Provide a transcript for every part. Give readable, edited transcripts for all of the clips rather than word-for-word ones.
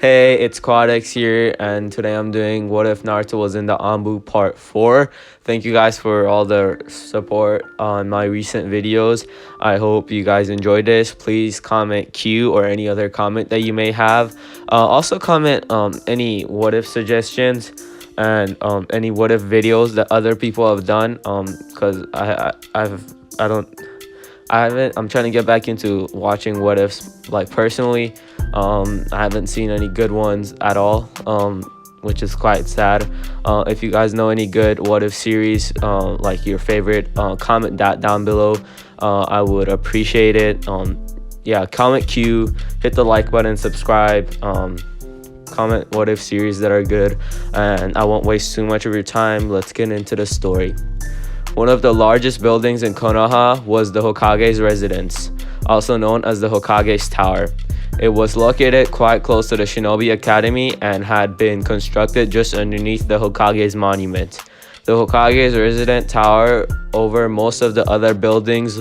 Hey, it's Quadex here, and today I'm doing What If Naruto Was in the Anbu Part 4. Thank you guys for all the support on my recent videos. I hope you guys enjoyed this. Please comment Q or any other comment that you may have. Also comment any what if suggestions and any what if videos that other people have done. Because I haven't. I'm trying to get back into watching what ifs like personally. I haven't seen any good ones at all. Which is quite sad. If you guys know any good what if series, like your favorite, comment that down below. I would appreciate it. Yeah, comment Q, hit the like button, subscribe. Comment what if series that are good, and I won't waste too much of your time. Let's get into the story. One of the largest buildings in Konoha was the Hokage's residence, also known as the Hokage's Tower. It was located quite close to the Shinobi Academy and had been constructed just underneath the Hokage's monument. The Hokage's resident tower over most of the other buildings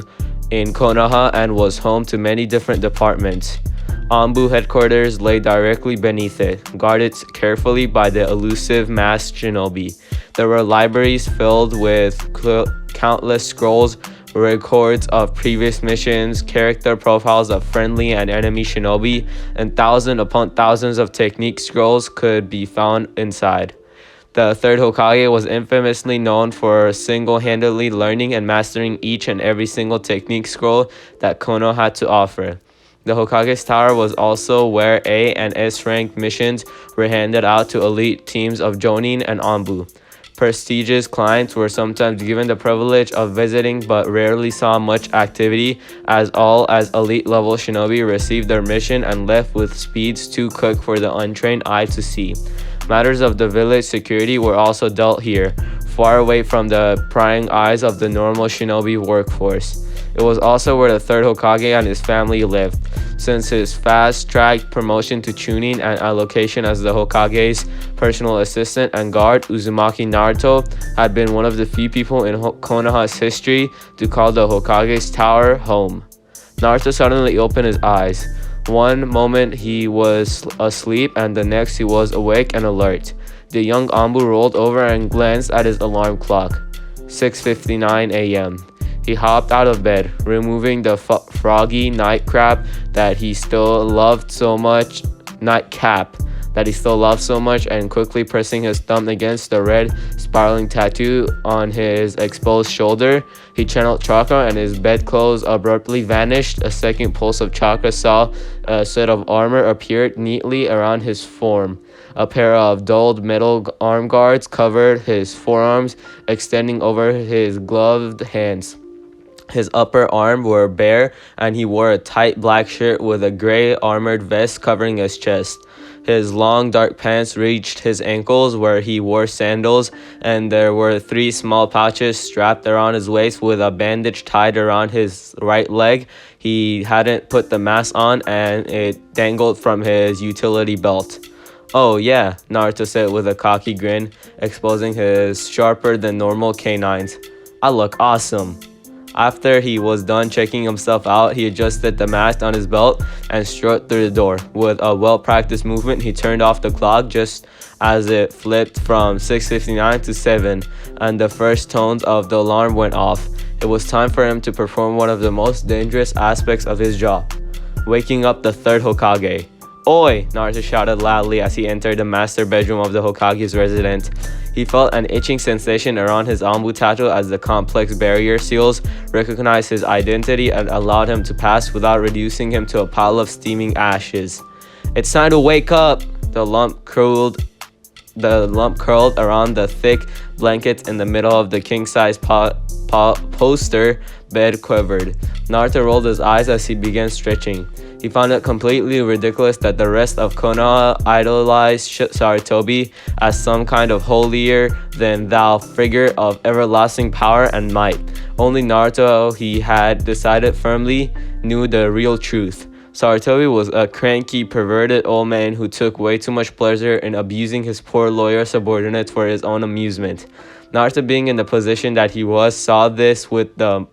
in Konoha and was home to many different departments. Anbu headquarters lay directly beneath it, guarded carefully by the elusive masked shinobi. There were libraries filled with countless scrolls, records of previous missions, character profiles of friendly and enemy shinobi, and thousands upon thousands of technique scrolls could be found inside. The third Hokage was infamously known for single-handedly learning and mastering each and every single technique scroll that Konoha had to offer. The Hokage's Tower was also where A and S ranked missions were handed out to elite teams of Jonin and Anbu. Prestigious clients were sometimes given the privilege of visiting but rarely saw much activity, as all as elite level shinobi received their mission and left with speeds too quick for the untrained eye to see. Matters of the village security were also dealt here, far away from the prying eyes of the normal shinobi workforce. It was also where the third Hokage and his family lived, since his fast-tracked promotion to Chunin and allocation as the Hokage's personal assistant and guard, Uzumaki Naruto, had been one of the few people in Konoha's history to call the Hokage's Tower home. Naruto suddenly opened his eyes. One moment he was asleep and the next he was awake and alert. The young Anbu rolled over and glanced at his alarm clock. 6:59 a.m. He hopped out of bed, removing the froggy nightcap that he still loved so much, and quickly pressing his thumb against the red spiraling tattoo on his exposed shoulder. He channeled chakra and his bedclothes abruptly vanished. A second pulse of chakra saw a set of armor appeared neatly around his form. A pair of dulled metal arm guards covered his forearms, extending over his gloved hands. His upper arms were bare, and he wore a tight black shirt with a gray armored vest covering his chest. His long dark pants reached his ankles, where he wore sandals, and there were 3 small pouches strapped around his waist with a bandage tied around his right leg. He hadn't put the mask on, and it dangled from his utility belt. "Oh yeah," Naruto said with a cocky grin, exposing his sharper than normal canines. "I look awesome." After he was done checking himself out, he adjusted the mask on his belt and strode through the door. With a well-practiced movement, he turned off the clock just as it flipped from 6:59 to 7, and the first tones of the alarm went off. It was time for him to perform one of the most dangerous aspects of his job, waking up the third Hokage. "Oi!" Naruto shouted loudly as he entered the master bedroom of the Hokage's residence. He felt an itching sensation around his Anbu tattoo as the complex barrier seals recognized his identity and allowed him to pass without reducing him to a pile of steaming ashes. "It's time to wake up!" The lump curled around the thick blanket in the middle of the king-size poster bed quivered. Naruto rolled his eyes as he began stretching. He found it completely ridiculous that the rest of Konoha idolized Sarutobi as some kind of holier-than-thou figure of everlasting power and might. Only Naruto, he had decided firmly, knew the real truth. Sarutobi was a cranky, perverted old man who took way too much pleasure in abusing his poor lawyer subordinates for his own amusement. Naruto, being in the position that he was, saw this with the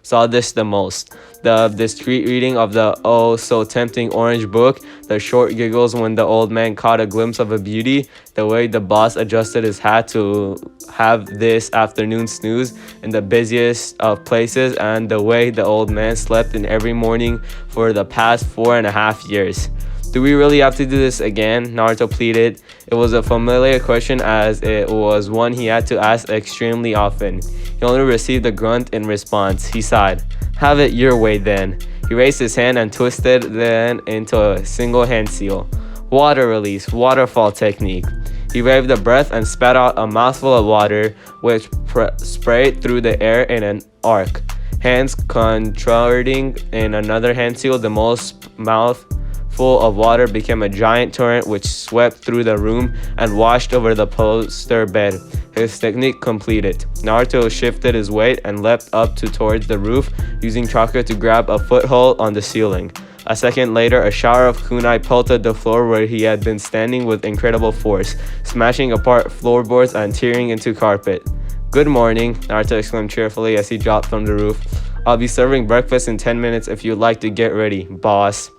saw this the most. The discreet reading of the oh so tempting orange book, the short giggles when the old man caught a glimpse of a beauty, the way the boss adjusted his hat to have this afternoon snooze in the busiest of places, and the way the old man slept in every morning for the past 4.5 years. Do we really have to do this again? Naruto pleaded. It was a familiar question as it was one he had to ask extremely often. He only received a grunt in response. He sighed. Have it your way then. He raised his hand and twisted then into a single hand seal. Water release, waterfall technique. He waved a breath and spat out a mouthful of water, which sprayed through the air in an arc. Hands contracting in another hand seal, the most mouthful of water became a giant torrent which swept through the room and washed over the poster bed. His technique completed. Naruto shifted his weight and leapt up towards the roof, using chakra to grab a foothold on the ceiling. A second later, a shower of kunai pelted the floor where he had been standing with incredible force, smashing apart floorboards and tearing into carpet. Good morning, Naruto exclaimed cheerfully as he dropped from the roof. I'll be serving breakfast in 10 minutes if you'd like to get ready, boss.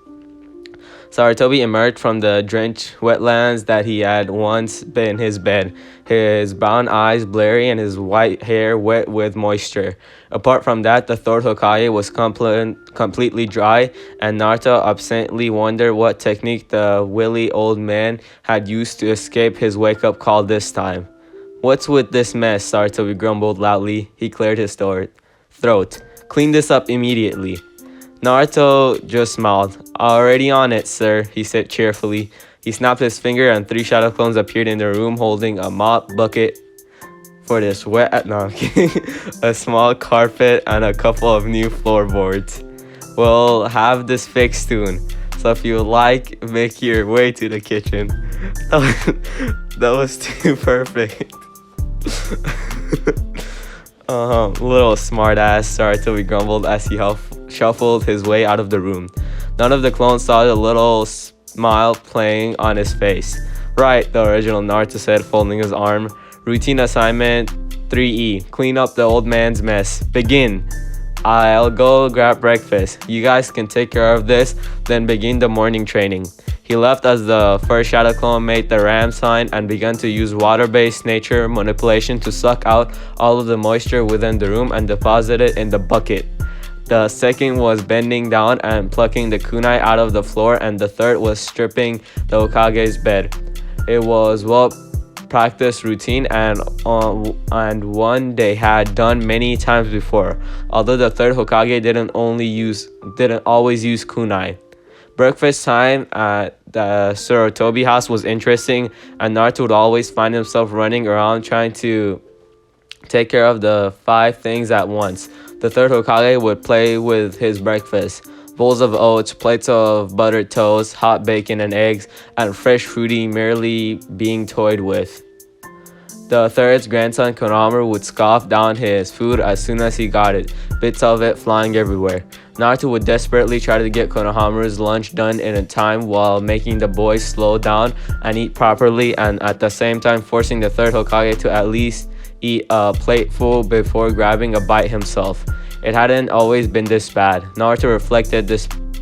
Sarutobi emerged from the drenched wetlands that he had once been his bed, his brown eyes blurry and his white hair wet with moisture. Apart from that, the third Hokage was completely dry, and Naruto absently wondered what technique the wily old man had used to escape his wake-up call this time. What's with this mess? Sarutobi grumbled loudly. He cleared his throat. Clean this up immediately. Naruto just smiled. Already on it, sir, he said cheerfully. He snapped his finger and 3 shadow clones appeared in the room holding a mop bucket for this wet, no, I'm kidding, a small carpet and a couple of new floorboards. We'll have this fixed soon, so if you like, make your way to the kitchen. That was too perfect. Little smartass, Sarutobi grumbled as he shuffled his way out of the room. None of the clones saw the little smile playing on his face. Right, the original Naruto said, folding his arm. Routine assignment 3E. Clean up the old man's mess. Begin. I'll go grab breakfast. You guys can take care of this, then begin the morning training. He left as the first shadow clone made the ram sign and began to use water-based nature manipulation to suck out all of the moisture within the room and deposit it in the bucket. The second was bending down and plucking the kunai out of the floor, and the third was stripping the Hokage's bed. It was well-practiced routine and one they had done many times before, although the third Hokage didn't always use kunai. Breakfast time at the Sarutobi house was interesting, and Naruto would always find himself running around trying to take care of the 5 things at once. The third Hokage would play with his breakfast. Bowls of oats, plates of buttered toast, hot bacon and eggs, and fresh fruity merely being toyed with. The third's grandson Konohamaru would scoff down his food as soon as he got it, bits of it flying everywhere. Naruto would desperately try to get Konohamaru's lunch done in a time while making the boys slow down and eat properly, and at the same time forcing the third Hokage to at least eat a plateful before grabbing a bite himself. It hadn't always been this bad. Naruto reflected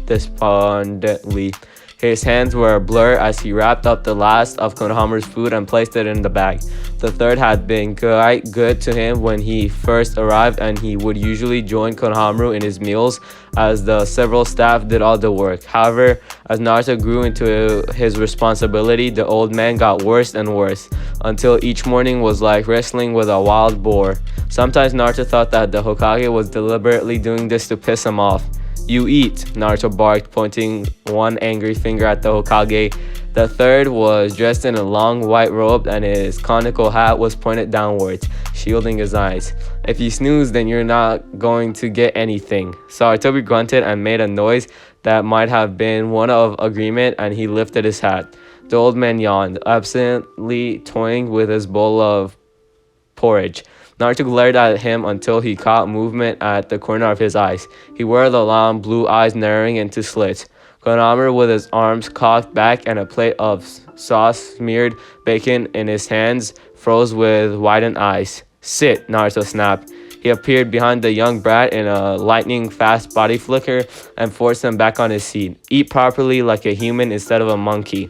despondently. His hands were a blur as he wrapped up the last of Konohamaru's food and placed it in the bag. The third had been quite good to him when he first arrived, and he would usually join Konohamaru in his meals as the several staff did all the work. However, as Naruto grew into his responsibility, the old man got worse and worse, until each morning was like wrestling with a wild boar. Sometimes Naruto thought that the Hokage was deliberately doing this to piss him off. You eat, Naruto barked, pointing one angry finger at the Hokage. The third was dressed in a long white robe and his conical hat was pointed downwards, shielding his eyes. If you snooze, then you're not going to get anything. Sarutobi grunted and made a noise that might have been one of agreement, and he lifted his hat. The old man yawned, absently toying with his bowl of porridge. Naruto glared at him until he caught movement at the corner of his eyes. He wore the long blue eyes narrowing into slits. Konohamaru, with his arms cocked back and a plate of sauce-smeared bacon in his hands, froze with widened eyes. Sit, Naruto snapped. He appeared behind the young brat in a lightning-fast body flicker and forced him back on his seat. Eat properly like a human instead of a monkey.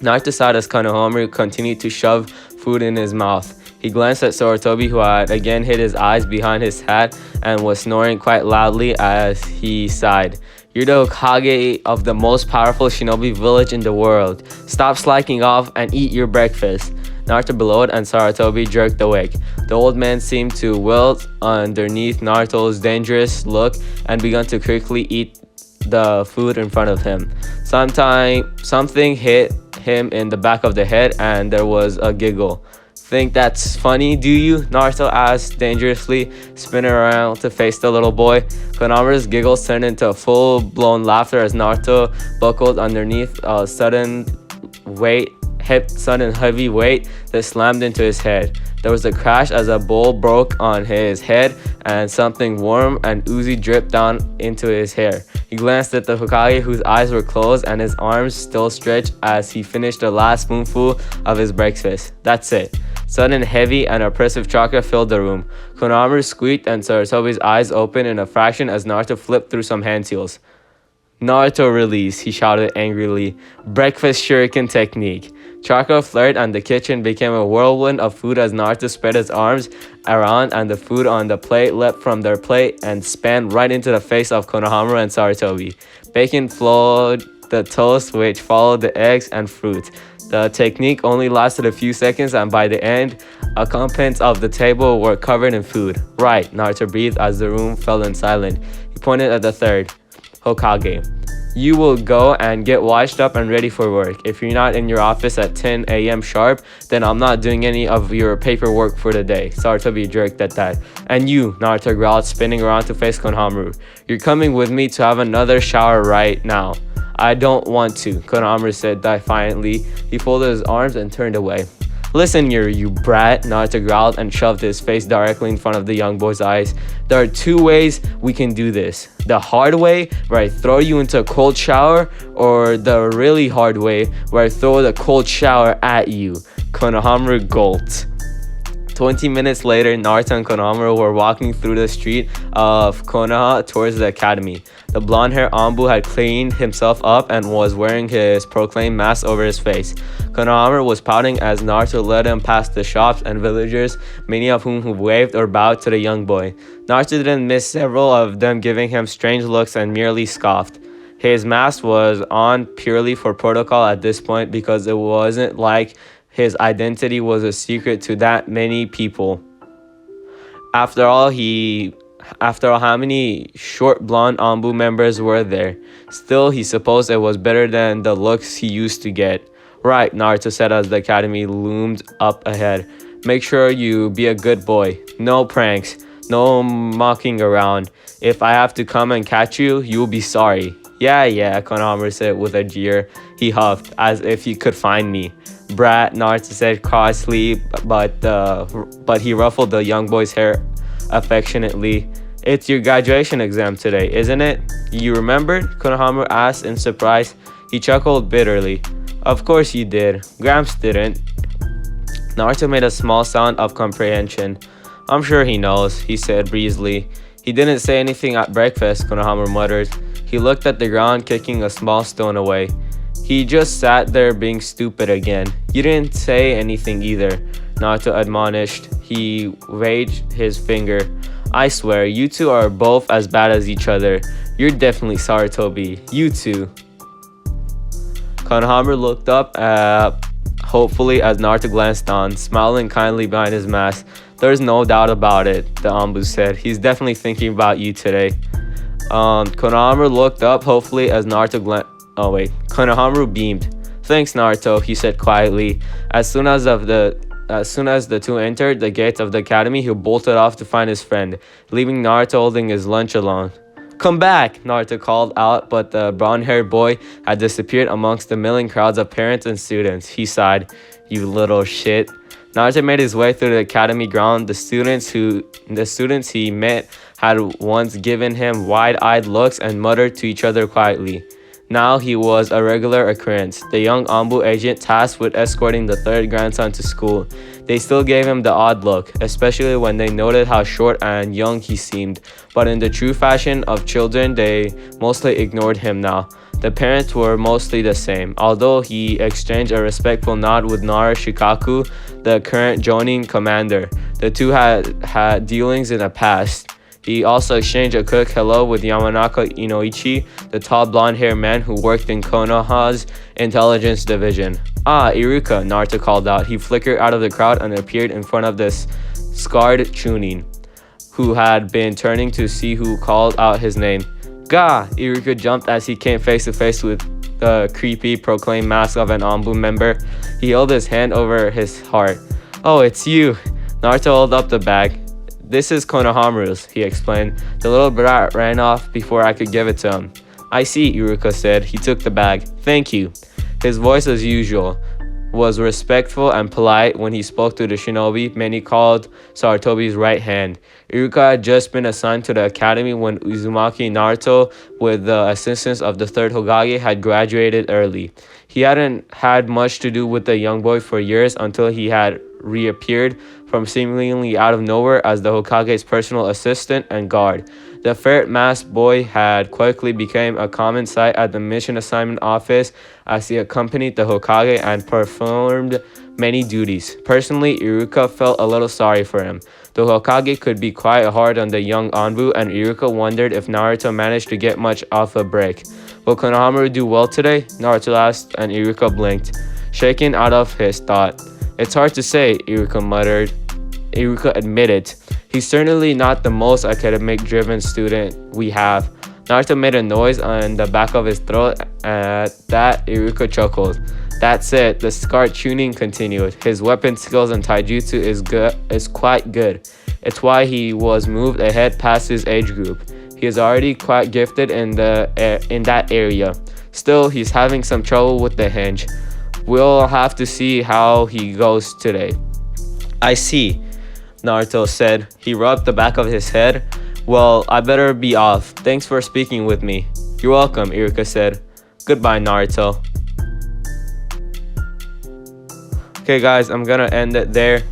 Naruto saw as Konohamaru continued to shove food in his mouth. He glanced at Sarutobi, who had again hid his eyes behind his hat and was snoring quite loudly as he sighed. You're the Hokage of the most powerful shinobi village in the world. Stop slacking off and eat your breakfast. Naruto bellowed and Sarutobi jerked awake. The old man seemed to wilt underneath Naruto's dangerous look and began to quickly eat the food in front of him. Something hit him in the back of the head and there was a giggle. Think that's funny, do you? Naruto asked dangerously, spinning around to face the little boy. Konohamaru's giggles turned into full-blown laughter as Naruto buckled underneath a sudden heavy weight that slammed into his head. There was a crash as a bowl broke on his head and something warm and oozy dripped down into his hair. He glanced at the Hokage, whose eyes were closed and his arms still stretched as he finished the last spoonful of his breakfast. That's it. Sudden, heavy, and oppressive chakra filled the room. Konohamaru squeaked and Sarutobi's eyes opened in a fraction as Naruto flipped through some hand seals. Naruto release, he shouted angrily. Breakfast shuriken technique. Chakra flared and the kitchen became a whirlwind of food as Naruto spread his arms around and the food on the plate leapt from their plate and span right into the face of Konohamaru and Sarutobi. Bacon flowed the toast which followed the eggs and fruit. The technique only lasted a few seconds and by the end, occupants of the table were covered in food. Right, Naruto breathed as the room fell in silence. He pointed at the third Hokage. You will go and get washed up and ready for work. If you're not in your office at 10 a.m. sharp, then I'm not doing any of your paperwork for the day. Sarutobi jerked at that. And you, Naruto growled, spinning around to face Konohamaru. You're coming with me to have another shower right now. I don't want to, Konohamaru said defiantly. He folded his arms and turned away. Listen here, you brat, Naruto growled and shoved his face directly in front of the young boy's eyes. There are two ways we can do this. The hard way, where I throw you into a cold shower, or the really hard way, where I throw the cold shower at you. Konohamaru gulped. 20 minutes later, Naruto and Konohamaru were walking through the street of Konoha towards the academy. The blonde-haired Anbu had cleaned himself up and was wearing his proclaimed mask over his face. Konohamaru was pouting as Naruto led him past the shops and villagers, many of whom waved or bowed to the young boy. Naruto didn't miss several of them giving him strange looks and merely scoffed. His mask was on purely for protocol at this point because it wasn't like his identity was a secret to that many people. After all, how many short blonde Anbu members were there? Still, he supposed it was better than the looks he used to get. Right, Naruto said as the academy loomed up ahead. Make sure you be a good boy. No pranks. No mocking around. If I have to come and catch you, you'll be sorry. Yeah, Konohamaru said with a jeer. He huffed, as if he could find me. Brat, Naruto said crossly, but he ruffled the young boy's hair affectionately. It's your graduation exam today, isn't it? You remembered? Konohamaru asked in surprise. He chuckled bitterly. Of course you did. Gramps didn't. Naruto made a small sound of comprehension. I'm sure he knows, he said breezily. He didn't say anything at breakfast, Konohamaru muttered. He looked at the ground, kicking a small stone away. He just sat there being stupid again. You didn't say anything either, Naruto admonished. He waved his finger. I swear, you two are both as bad as each other. You're definitely Sarutobi. You two. Konohamaru looked up hopefully as Naruto glanced on, smiling kindly behind his mask. There's no doubt about it, the Anbu said. He's definitely thinking about you today. Konohamaru looked up hopefully as Naruto Konohamaru beamed. Thanks, Naruto, he said quietly. As soon as the two entered the gates of the academy, he bolted off to find his friend, leaving Naruto holding his lunch alone. Come back, Naruto called out, but the brown-haired boy had disappeared amongst the milling crowds of parents and students. He sighed, you little shit. Naruto made his way through the academy ground. The students he met had once given him wide-eyed looks and muttered to each other quietly. Now he was a regular occurrence, the young Anbu agent tasked with escorting the third grandson to school. They still gave him the odd look, especially when they noted how short and young he seemed, but in the true fashion of children, they mostly ignored him now. The parents were mostly the same, although he exchanged a respectful nod with Nara Shikaku, the current Jonin commander. The two had dealings in the past. He also exchanged a quick hello with Yamanaka Inoichi, the tall blonde-haired man who worked in Konoha's intelligence division. "Ah, Iruka," Naruto called out. He flickered out of the crowd and appeared in front of this scarred Chunin, who had been turning to see who called out his name. "Ga!" Iruka jumped as he came face to face with the creepy proclaimed mask of an Anbu member. He held his hand over his heart. "Oh, it's you." Naruto held up the bag. "This is Konohamaru's," he explained. "The little brat ran off before I could give it to him." "I see," Iruka said. He took the bag. "Thank you." His voice, as usual, was respectful and polite when he spoke to the shinobi many called Sarutobi's right hand. Iruka had just been assigned to the academy when Uzumaki Naruto, with the assistance of the third Hokage, had graduated early. He hadn't had much to do with the young boy for years until he had reappeared from seemingly out of nowhere as the Hokage's personal assistant and guard. The ferret-masked boy had quickly become a common sight at the mission assignment office as he accompanied the Hokage and performed many duties. Personally, Iruka felt a little sorry for him. The Hokage could be quite hard on the young Anbu, and Iruka wondered if Naruto managed to get much off a break. "Will Konohamaru do well today?" Naruto asked, and Iruka blinked, shaken out of his thought. "It's hard to say," Iruka muttered. Iruka admitted, "He's certainly not the most academic-driven student we have." Naruto made a noise on the back of his throat. At that, Iruka chuckled. "That's it," the scarred Chunin continued. "His weapon skills and taijutsu is quite good. It's why he was moved ahead past his age group. He is already quite gifted in that area. Still, he's having some trouble with the hinge. We'll have to see how he goes today." "I see," Naruto said. He rubbed the back of his head. "Well, I better be off. Thanks for speaking with me." "You're welcome," Iruka said. "Goodbye, Naruto." Okay, guys, I'm gonna end it there.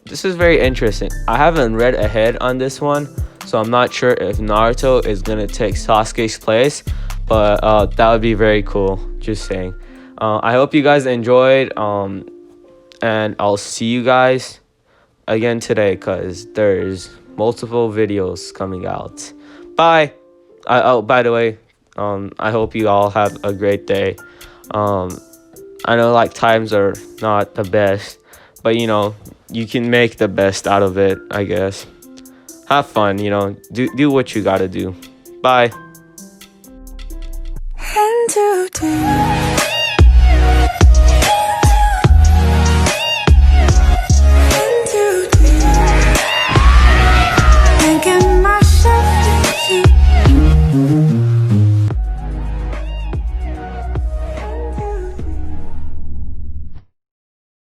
This is very interesting. I haven't read ahead on this one, so I'm not sure if Naruto is gonna take Sasuke's place, but that would be very cool. Just saying. I hope you guys enjoyed. And I'll see you guys again today because there's multiple videos coming out. Bye. Oh, by the way, I hope you all have a great day. I know like times are not the best, but you can make the best out of it, I guess. Have fun, do what you gotta do. Bye.